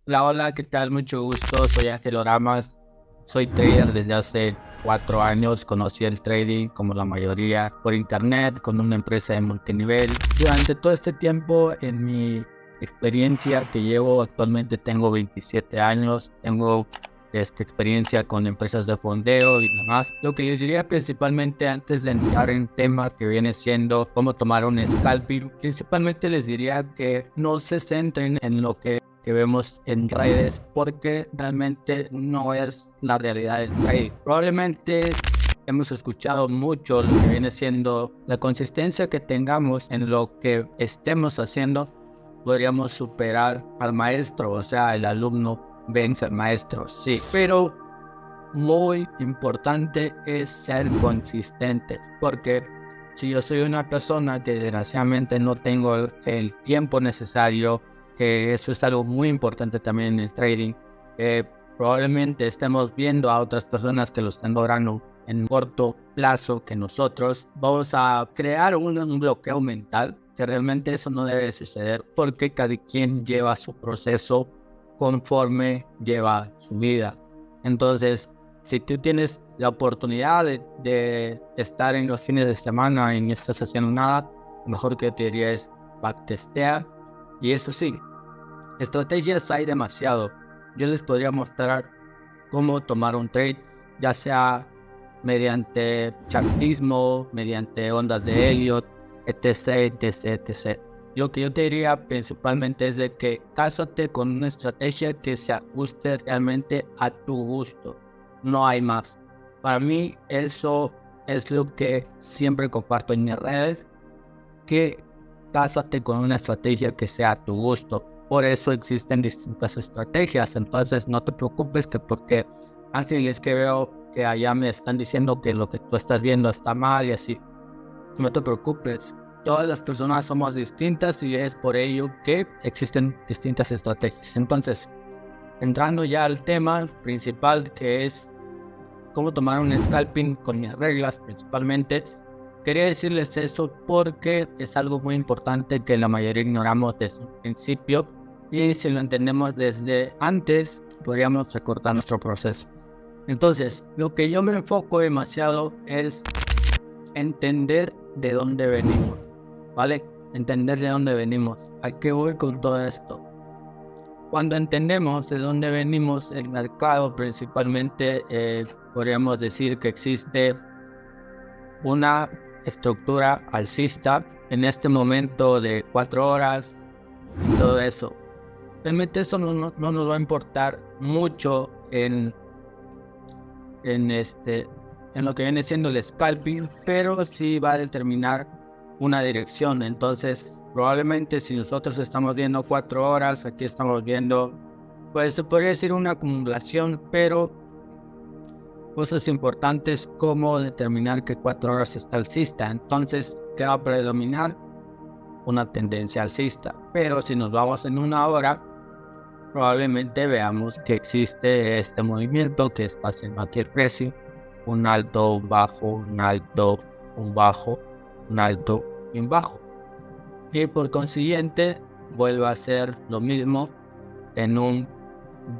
Hola, hola, ¿qué tal? Mucho gusto. Soy Ángel Oramas. Soy trader desde hace 4 años. Conocí el trading, como la mayoría, por internet, con una empresa de multinivel. Durante todo este tiempo, en mi experiencia que llevo actualmente, tengo 27 años. Tengo experiencia con empresas de fondeo y demás. Lo que yo diría principalmente antes de entrar en tema que viene siendo cómo tomar un scalping, principalmente les diría que no se centren en lo que vemos en redes, porque realmente no es la realidad del trading. Probablemente hemos escuchado mucho lo que viene siendo la consistencia que tengamos en lo que estemos haciendo, podríamos superar al maestro, o sea, el alumno vence al maestro, sí, pero muy importante es ser consistentes, porque si yo soy una persona que desgraciadamente no tengo el tiempo necesario, que eso es algo muy importante también en el trading, probablemente estemos viendo a otras personas que lo están logrando en corto plazo que nosotros, vamos a crear un bloqueo mental, que realmente eso no debe suceder, porque cada quien lleva su proceso conforme lleva su vida. Entonces, si tú tienes la oportunidad de estar en los fines de semana y no estás haciendo nada, lo mejor que te diría es backtestear. Y eso sí, estrategias hay demasiado. Yo les podría mostrar cómo tomar un trade, ya sea mediante chartismo, mediante ondas de Elliott, etc, etc, etc. Lo que yo te diría principalmente es de que cásate con una estrategia que se ajuste realmente a tu gusto. No hay más. Para mí eso es lo que siempre comparto en mis redes, que cásate con una estrategia que sea a tu gusto. Por eso existen distintas estrategias. Entonces no te preocupes que porque Ángel, es que veo que allá me están diciendo que lo que tú estás viendo está mal y así. No te preocupes. Todas las personas somos distintas y es por ello que existen distintas estrategias. Entonces, entrando ya al tema principal, que es cómo tomar un scalping con mis reglas principalmente, quería decirles eso porque es algo muy importante que la mayoría ignoramos desde un principio, y si lo entendemos desde antes, podríamos acortar nuestro proceso. Entonces, lo que yo me enfoco demasiado es entender de dónde venimos, ¿vale? Entender de dónde venimos. ¿A qué voy con todo esto? Cuando entendemos de dónde venimos, el mercado principalmente, podríamos decir que existe una estructura alcista en este momento de 4 horas y todo eso. Realmente eso no nos va a importar mucho en lo que viene siendo el scalping, pero sí va a determinar una dirección. Entonces, probablemente si nosotros estamos viendo 4 horas, aquí estamos viendo, pues se podría decir una acumulación, pero cosas importantes como determinar que 4 horas está alcista. Entonces, ¿qué va a predominar? Una tendencia alcista. Pero si nos vamos en 1 hora, probablemente veamos que existe este movimiento que está haciendo aquí el precio, un alto, un bajo, un alto, un bajo, un alto y un bajo. Y por consiguiente vuelve a hacer lo mismo en un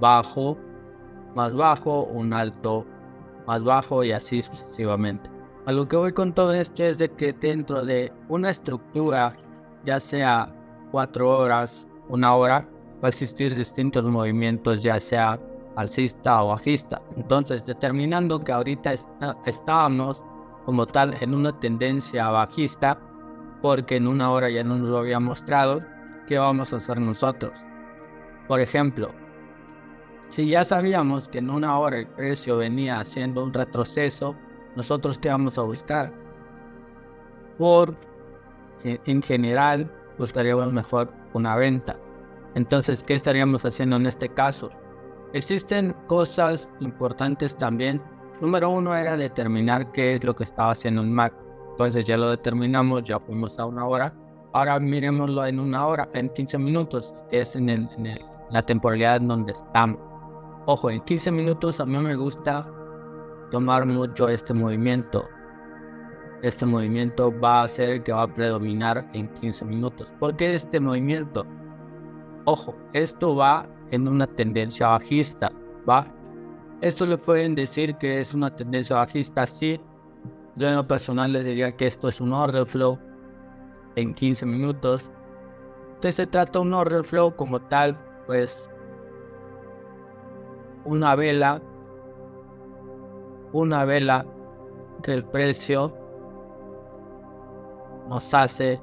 bajo, más bajo, un alto, más bajo y así sucesivamente. A lo que voy con todo esto es de que dentro de una estructura, ya sea 4 horas, 1 hora, va a existir distintos movimientos, ya sea alcista o bajista. Entonces, determinando que ahorita estábamos como tal en una tendencia bajista, porque en 1 hora ya no nos lo había mostrado, ¿qué vamos a hacer nosotros? Por ejemplo, si ya sabíamos que en 1 hora el precio venía haciendo un retroceso, nosotros ¿qué vamos a buscar? En general, buscaríamos mejor una venta. Entonces, ¿qué estaríamos haciendo en este caso? Existen cosas importantes también. Número uno era determinar qué es lo que estaba haciendo el MAC. Entonces ya lo determinamos, ya fuimos a 1 hora. Ahora miremoslo en 1 hora, en 15 minutos, que es en la temporalidad en donde estamos. Ojo, en 15 minutos a mí me gusta tomar mucho este movimiento. Este movimiento va a ser el que va a predominar en 15 minutos. ¿Por qué este movimiento? Ojo, esto va en una tendencia bajista, ¿va? Esto le pueden decir que es una tendencia bajista, sí. Yo en lo personal les diría que esto es un order flow en 15 minutos. Entonces se trata de un order flow como tal, pues una vela que el precio nos hace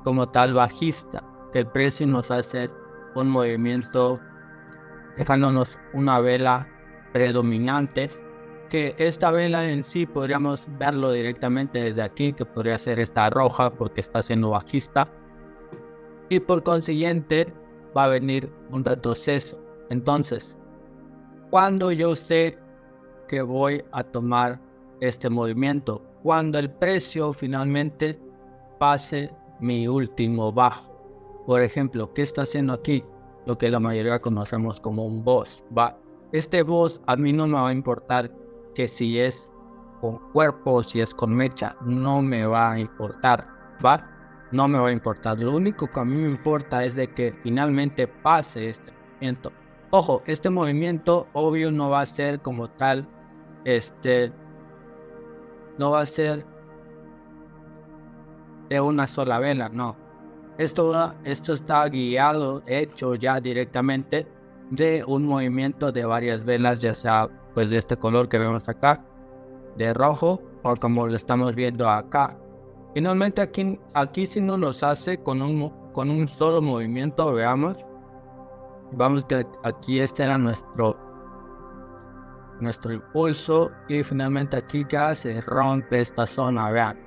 como tal bajista, que el precio nos hace un movimiento dejándonos una vela predominante, que esta vela en sí podríamos verlo directamente desde aquí, que podría ser esta roja porque está siendo bajista, y por consiguiente va a venir un retroceso. Entonces, cuando yo sé que voy a tomar este movimiento, cuando el precio finalmente pase mi último bajo. Por ejemplo, ¿qué está haciendo aquí? Lo que la mayoría conocemos como un boss, ¿va? Este boss a mí no me va a importar que si es con cuerpo o si es con mecha, no me va a importar, ¿va? No me va a importar. Lo único que a mí me importa es de que finalmente pase este movimiento. Ojo, este movimiento obvio no va a ser como tal, no va a ser de una sola vela, no. Esto está guiado, hecho ya directamente de un movimiento de varias velas, ya sea pues de este color que vemos acá, de rojo, o como lo estamos viendo acá. Finalmente aquí sí nos los hace con un solo movimiento, veamos. Vamos que aquí este era nuestro impulso y finalmente aquí ya se rompe esta zona, vean.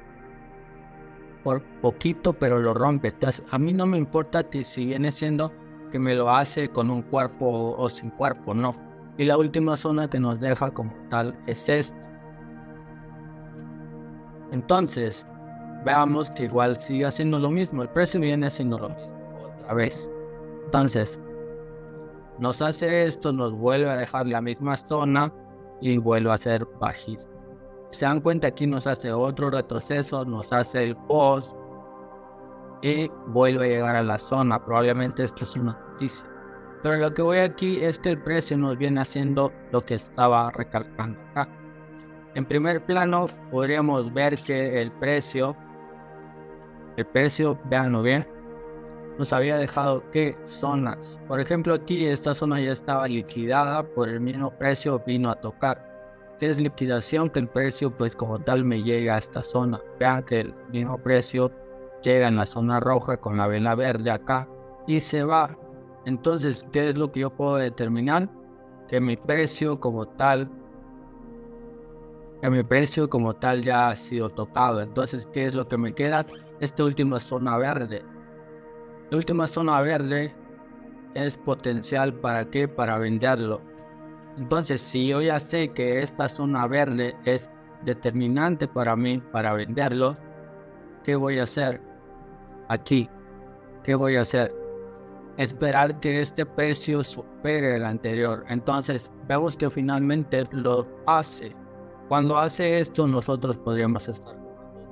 Por poquito, pero lo rompe. Entonces, a mí no me importa que si viene siendo que me lo hace con un cuerpo o sin cuerpo, no. Y la última zona que nos deja como tal es esta. Entonces, veamos que igual sigue haciendo lo mismo. El precio viene haciendo lo mismo otra vez. Entonces, nos hace esto, nos vuelve a dejar la misma zona y vuelve a ser bajista. Se dan cuenta, aquí nos hace otro retroceso, nos hace el post y vuelve a llegar a la zona. Probablemente esto es una noticia, pero lo que voy aquí es que el precio nos viene haciendo lo que estaba recalcando acá. En primer plano podríamos ver que el precio, véanlo bien, nos había dejado que zonas, por ejemplo aquí esta zona ya estaba liquidada, por el mismo precio vino a tocar. ¿Qué es liquidación? Que el precio pues como tal me llega a esta zona. Vean que el mismo precio llega en la zona roja con la vela verde acá y se va. Entonces, ¿qué es lo que yo puedo determinar? Que mi precio como tal ya ha sido tocado. Entonces, ¿qué es lo que me queda? Esta última zona verde. La última zona verde es potencial ¿para qué? Para venderlo. Entonces, si yo ya sé que esta zona verde es determinante para mí para venderlo, ¿qué voy a hacer? Aquí, ¿qué voy a hacer? Esperar que este precio supere el anterior. Entonces, vemos que finalmente lo hace. Cuando hace esto, nosotros podríamos estar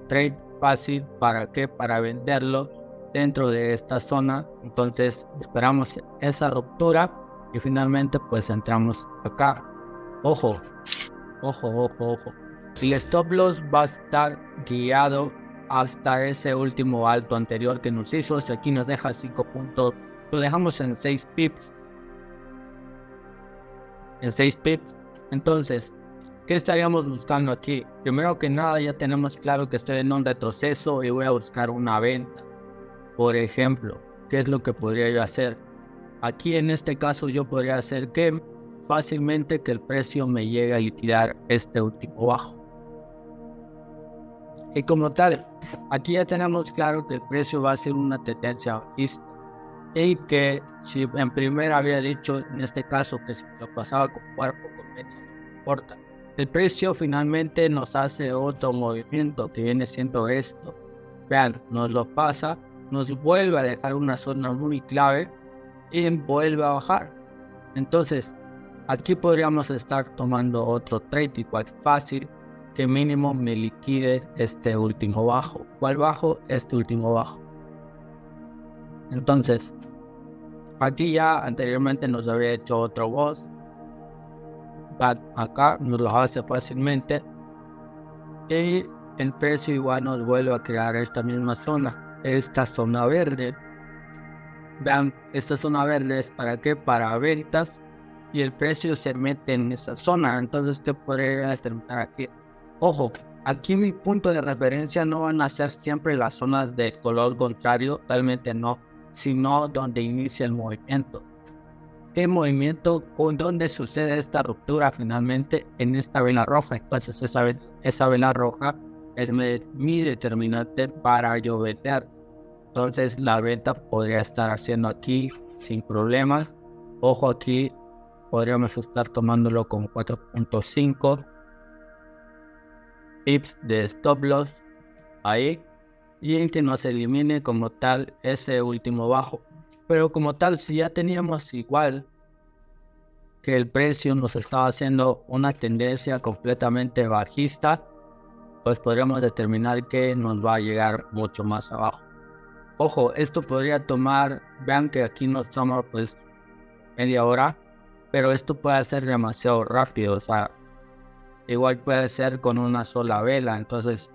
trade fácil. ¿Para qué? Para venderlo dentro de esta zona. Entonces, esperamos esa ruptura. Y finalmente pues entramos acá. Ojo. El stop loss va a estar guiado hasta ese último alto anterior que nos hizo. Si aquí nos deja 5 puntos, lo dejamos en 6 pips. Entonces, ¿qué estaríamos buscando aquí? Primero que nada ya tenemos claro que estoy en un retroceso y voy a buscar una venta. Por ejemplo, ¿qué es lo que podría yo hacer? Aquí en este caso yo podría hacer que fácilmente que el precio me llegue a liquidar este último bajo. Y como tal, aquí ya tenemos claro que el precio va a ser una tendencia bajista. Y que si en primera había dicho en este caso que si lo pasaba con cuerpo, con mecha, no importa. El precio finalmente nos hace otro movimiento que viene siendo esto. Vean, nos lo pasa, nos vuelve a dejar una zona muy clave y vuelve a bajar. Entonces aquí podríamos estar tomando otro trade igual fácil que mínimo me liquide este último bajo. ¿Cuál bajo? Este último bajo. Entonces Aquí ya anteriormente nos había hecho otro boss. Acá nos lo hace fácilmente. Y el precio igual nos vuelve a crear esta misma zona. Esta zona verde. Vean, esta zona verde es para qué? Para ventas. Y el precio se mete en esa zona. Entonces, ¿qué podría determinar aquí? Ojo, aquí mi punto de referencia no van a ser siempre las zonas de color contrario, realmente no, sino donde inicia el movimiento. ¿Qué movimiento? ¿Con dónde sucede esta ruptura finalmente? En esta vela roja. Entonces esa vela roja es mi determinante para yo vender. Entonces la venta podría estar haciendo aquí sin problemas. Ojo, aquí podríamos estar tomándolo con 4.5 pips de stop loss ahí, y en que nos elimine como tal ese último bajo. Pero como tal, si ya teníamos igual que el precio nos estaba haciendo una tendencia completamente bajista, pues podríamos determinar que nos va a llegar mucho más abajo. Ojo, esto podría tomar, vean que aquí nos toma pues media hora, pero esto puede ser demasiado rápido, o sea, igual puede ser con una sola vela. Entonces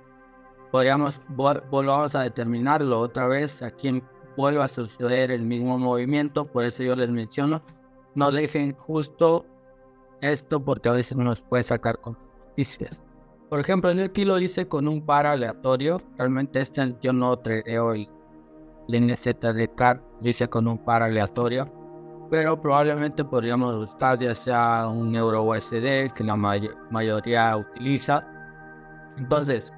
volvamos a determinarlo otra vez. Aquí vuelve a suceder el mismo movimiento, por eso yo les menciono, no dejen justo esto porque a veces nos puede sacar con noticias. Por ejemplo, yo aquí lo hice con un par aleatorio. Realmente yo no tradeo el NZDK, lo hice con un par aleatorio, pero probablemente podríamos buscar ya sea un euro USD que la mayoría utiliza. Entonces,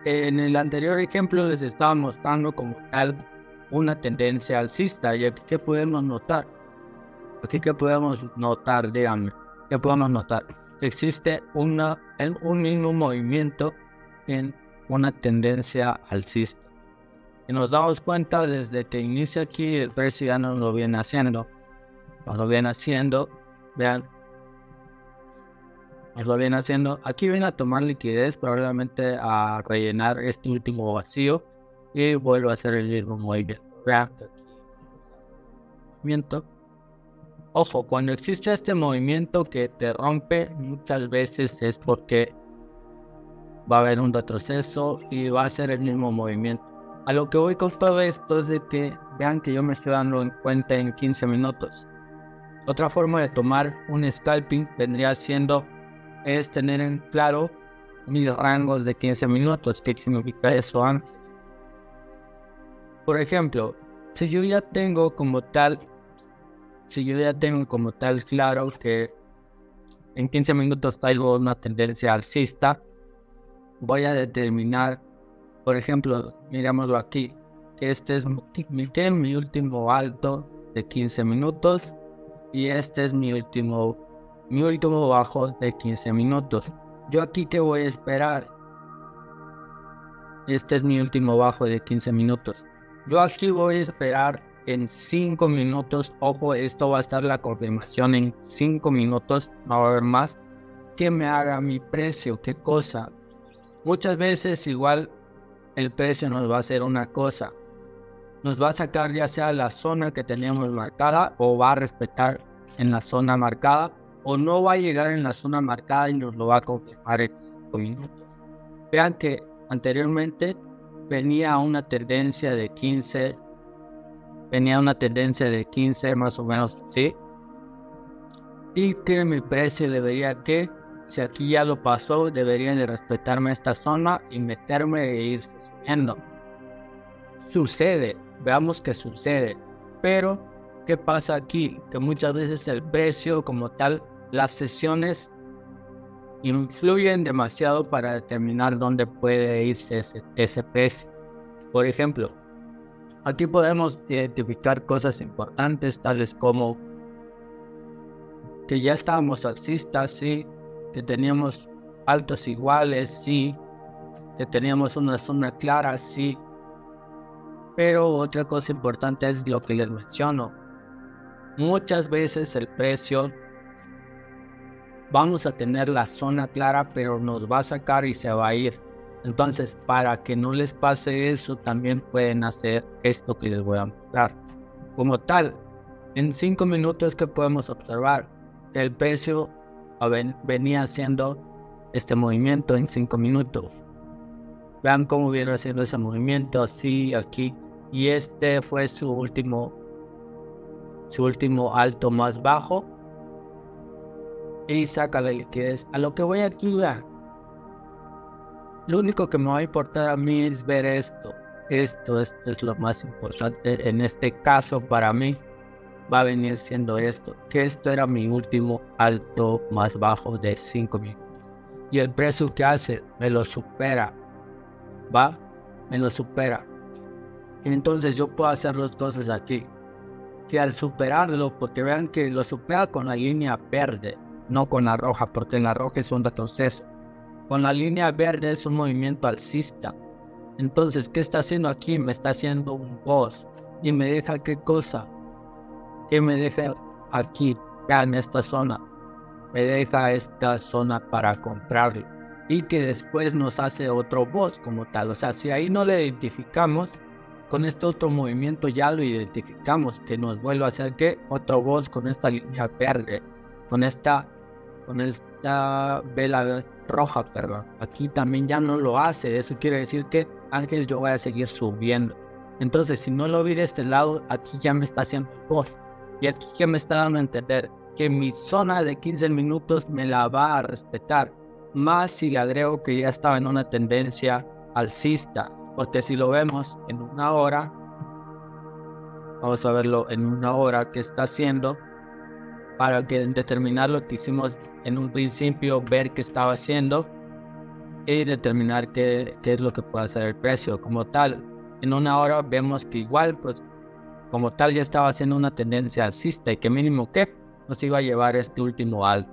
en el anterior ejemplo les estaba mostrando como tal una tendencia alcista. Y aquí, ¿qué podemos notar? Aquí, ¿qué podemos notar? Díganme, ¿qué podemos notar? Existe un mismo movimiento en una tendencia alcista. Y nos damos cuenta desde que inicia aquí, el precio ya nos lo viene haciendo. Vean. Nos lo viene haciendo. Aquí viene a tomar liquidez, probablemente a rellenar este último vacío. Y vuelve a hacer el mismo movimiento. Vean que aquí movimiento. Ojo, cuando existe este movimiento que te rompe, muchas veces es porque va a haber un retroceso y va a ser el mismo movimiento. A lo que voy con todo esto es de que vean que yo me estoy dando en cuenta en 15 minutos. Otra forma de tomar un scalping vendría siendo es tener en claro mis rangos de 15 minutos. ¿Qué significa eso, Ángel? Por ejemplo, si yo ya tengo como tal claro que en 15 minutos traigo una tendencia alcista, voy a determinar, por ejemplo, mirámoslo aquí, que este es mi último alto de 15 minutos y este es mi último bajo de 15 minutos. Yo aquí, ¿qué voy a esperar? Este es mi último bajo de 15 minutos. Yo aquí voy a esperar en 5 minutos. Ojo, esto va a estar la confirmación en 5 minutos, no va a haber más. Que me haga mi precio, ¿qué cosa? Muchas veces igual el precio nos va a hacer una cosa. Nos va a sacar ya sea la zona que teníamos marcada o va a respetar en la zona marcada, o no va a llegar en la zona marcada y nos lo va a confirmar en 5 minutos. Vean que anteriormente venía una tendencia de 15 más o menos así, y que mi precio debería que, si aquí ya lo pasó, debería de respetarme esta zona y meterme e ir subiendo. Sucede, veamos que sucede, pero ¿qué pasa aquí? Que muchas veces el precio como tal, las sesiones influyen demasiado para determinar dónde puede irse ese precio. Por ejemplo, aquí podemos identificar cosas importantes, tales como que ya estábamos alcistas, sí, que teníamos altos iguales, sí, que teníamos una zona clara, sí. Pero otra cosa importante es lo que les menciono. Muchas veces el precio, vamos a tener la zona clara, pero nos va a sacar y se va a ir. Entonces, para que no les pase eso, también pueden hacer esto que les voy a mostrar. Como tal, En 5 minutos, ¿qué podemos observar? El precio venía haciendo este movimiento en 5 minutos. Vean cómo viene haciendo ese movimiento, así, aquí. Y este fue su último alto más bajo. Y saca la liquidez. A lo que voy aquí, vean. Lo único que me va a importar a mí es ver esto. Esto es lo más importante. En este caso, para mí, va a venir siendo esto. Que esto era mi último alto más bajo de 5 minutos. Y el precio que hace, me lo supera. ¿Va? Me lo supera. Entonces yo puedo hacer las cosas aquí. Que al superarlo, porque vean que lo supera con la línea verde, no con la roja, porque en la roja es un retroceso. Con la línea verde es un movimiento alcista. Entonces, ¿qué está haciendo aquí? Me está haciendo un boss. Y me deja, ¿qué cosa? Que me deja aquí, en esta zona. Me deja esta zona para comprarlo. Y que después nos hace otro boss como tal. O sea, si ahí no le identificamos, con este otro movimiento ya lo identificamos. Que nos vuelve a hacer, ¿qué? Otro boss con esta línea verde. Con esta vela roja, perdón. Aquí también ya no lo hace. Eso quiere decir que, Ángel, yo voy a seguir subiendo. Entonces, si no lo vi de este lado, aquí ya me está haciendo el boss. Y aquí ya me está dando a entender que mi zona de 15 minutos me la va a respetar. Más si le agrego que ya estaba en una tendencia alcista. Porque si lo vemos en una hora, vamos a verlo en una hora que está haciendo, para que determinar lo que hicimos en un principio, ver qué estaba haciendo y determinar qué es lo que puede hacer el precio como tal. En una hora vemos que igual, pues como tal ya estaba haciendo una tendencia alcista y que mínimo que nos iba a llevar este último alto.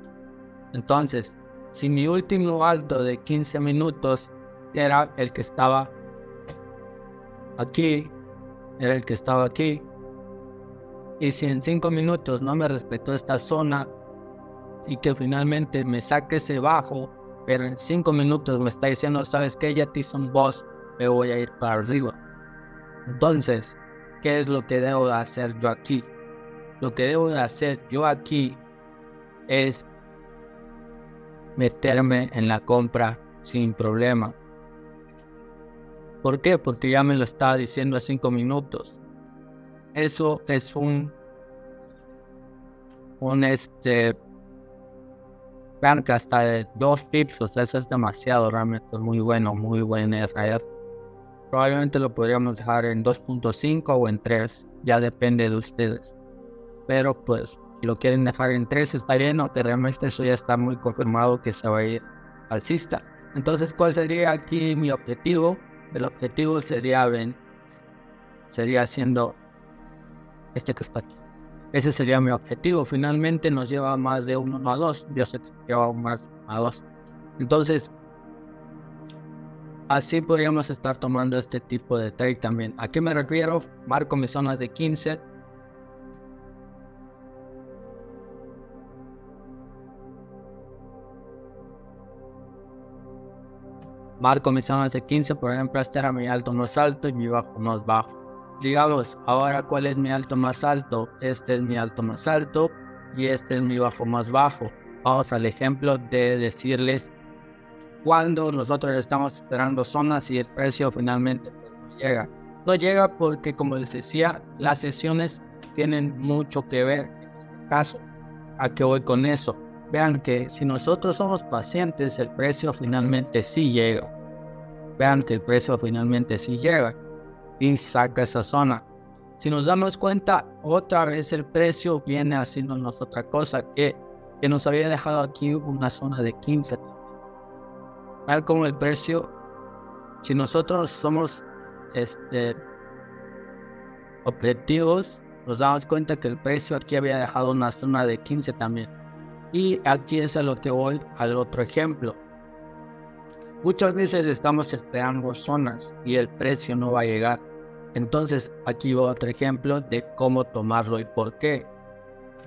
Entonces, si mi último alto de 15 minutos era el que estaba aquí, y si en 5 minutos no me respetó esta zona y que finalmente me saque ese bajo, pero en 5 minutos me está diciendo, ¿sabes qué? Ya te hizo un boss, me voy a ir para arriba. Entonces, ¿qué es lo que debo de hacer yo aquí? Lo que debo de hacer yo aquí es meterme en la compra sin problema. ¿Por qué? Porque ya me lo estaba diciendo a 5 minutos. Eso es vean que hasta de 2 pips, o sea, eso es demasiado, realmente es muy bueno, muy buen RF. Probablemente lo podríamos dejar en 2.5 o en 3, ya depende de ustedes. Pero pues, si lo quieren dejar en 3 está bien, aunque realmente eso ya está muy confirmado que se va a ir alcista. Entonces, ¿cuál sería aquí mi objetivo? El objetivo sería haciendo este que está aquí. Ese sería mi objetivo. Finalmente nos lleva más de 1 a 2. Yo sé que lleva más de 1 a 2. Entonces, así podríamos estar tomando este tipo de trade también. ¿A qué me refiero? Marco mis zonas de 15. Marco mis zonas de 15, por ejemplo, este era mi alto más alto y mi bajo más bajo. Digamos, ahora ¿cuál es mi alto más alto? Este es mi alto más alto y este es mi bajo más bajo. Vamos al ejemplo de decirles cuando nosotros estamos esperando zonas y el precio finalmente pues, no llega. No llega porque, como les decía, las sesiones tienen mucho que ver en este caso. ¿A qué voy con eso? Vean que si nosotros somos pacientes, el precio finalmente sí llega. Vean que el precio finalmente sí llega y saca esa zona. Si nos damos cuenta, otra vez el precio viene haciéndonos otra cosa que nos había dejado aquí una zona de 15. Vean como el precio, si nosotros somos objetivos, nos damos cuenta que el precio aquí había dejado una zona de 15 también. Y aquí es a lo que voy al otro ejemplo. Muchas veces estamos esperando zonas y el precio no va a llegar. Entonces aquí va otro ejemplo de cómo tomarlo y por qué.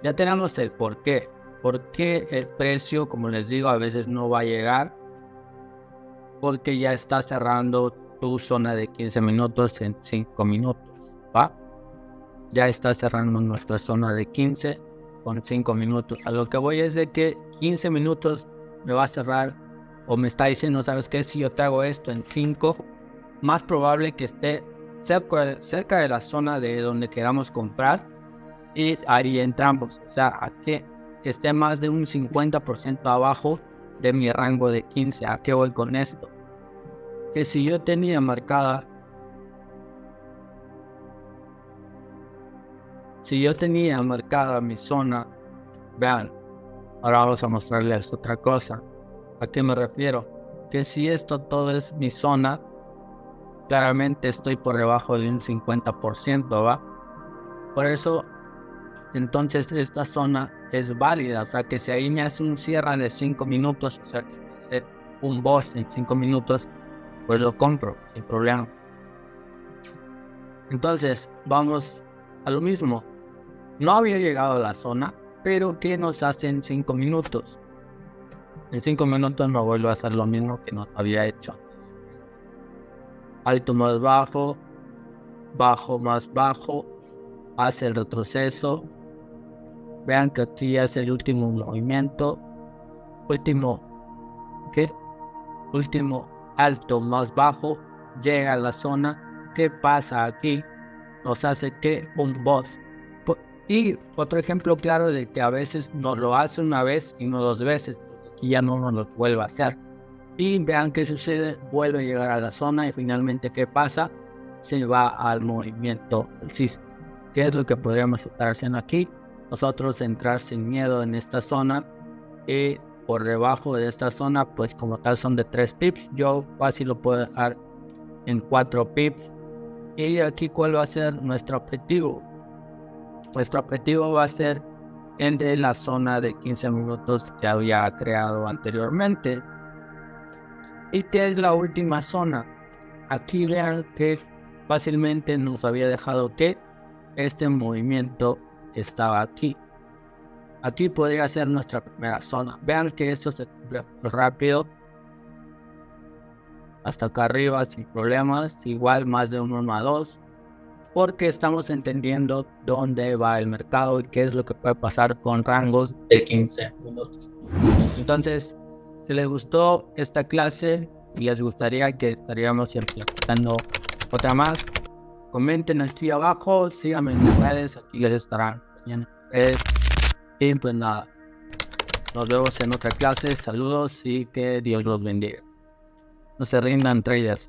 Ya tenemos el por qué. ¿Por qué el precio, como les digo, a veces no va a llegar? Porque ya está cerrando tu zona de 15 minutos en 5 minutos, ¿va? ya está cerrando nuestra zona de 15 con 5 minutos. A lo que voy es de que 15 minutos me va a cerrar, o me está diciendo, ¿sabes qué? Si yo te hago esto en 5, más probable que esté cerca de la zona de donde queramos comprar, y ahí entramos. O sea, que esté más de un 50% abajo de mi rango de 15. ¿A qué voy con esto? Que si yo tenía marcada mi zona, vean, ahora vamos a mostrarles otra cosa. ¿A qué me refiero? Que si esto todo es mi zona, claramente estoy por debajo de un 50%, ¿va? Por eso, entonces esta zona es válida. O sea, que si ahí me hace un cierre de 5 minutos, o sea, que me hace un boss en 5 minutos, pues lo compro sin problema. Entonces, vamos a lo mismo. No había llegado a la zona, pero ¿qué nos hace en 5 minutos? En 5 minutos no vuelvo a hacer lo mismo que nos había hecho. Alto más bajo, bajo más bajo, hace el retroceso. Vean que aquí hace el último movimiento. Último alto más bajo, llega a la zona. ¿Qué pasa aquí? Nos hace que un boss. Y otro ejemplo claro de que a veces nos lo hace una vez y no dos veces, y ya no nos lo vuelve a hacer. Y vean qué sucede, vuelve a llegar a la zona y finalmente ¿qué pasa? Se va al movimiento alcista. ¿Qué es lo que podríamos estar haciendo aquí? Nosotros entrar sin miedo en esta zona, y por debajo de esta zona, pues como tal son de 3 pips, yo fácil lo puedo dejar en 4 pips. Y aquí ¿cuál va a ser nuestro objetivo? Nuestro objetivo va a ser entre la zona de 15 minutos que había creado anteriormente. ¿Y qué es la última zona? Aquí vean que fácilmente nos había dejado que este movimiento estaba aquí. Aquí podría ser nuestra primera zona. Vean que esto se cumple rápido. Hasta acá arriba sin problemas. Igual más de un 1 a 2. Porque estamos entendiendo dónde va el mercado y qué es lo que puede pasar con rangos de 15 minutos. Entonces, si les gustó esta clase y les gustaría que estaríamos implementando otra más, comenten aquí abajo, síganme en las redes, aquí les estarán poniendo redes. Y pues nada, nos vemos en otra clase, saludos y que Dios los bendiga. No se rindan, traders.